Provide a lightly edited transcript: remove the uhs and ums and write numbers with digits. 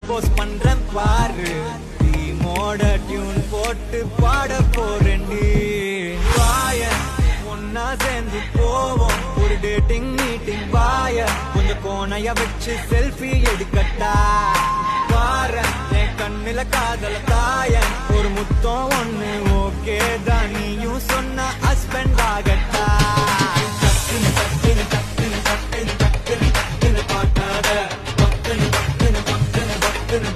propose பண்றேன் பாரு டீமோட டியூன் போட்டு பாட போறேன்டி வாயன் ஒன்னா சேர்ந்து போவோம் ஒரு டேட்டிங் மீட்டிங் வாய கொஞ்சம் கோணைய வச்சு செல்ஃபி எடுக்கட்டா பாரன் என் கண்ணுல காதல தாயன் ஒரு முத்தம் ஒண்ணு ஓகே தான் நீயும் சொன்ன ஹஸ்பண்ட் ஆகட்டா டக்குனு டக்குனு டக்குனு டக்குனு டக்குனு டக்குனு பார்க்காத பக்குனு பக்குனு பக்குனு பக்குனு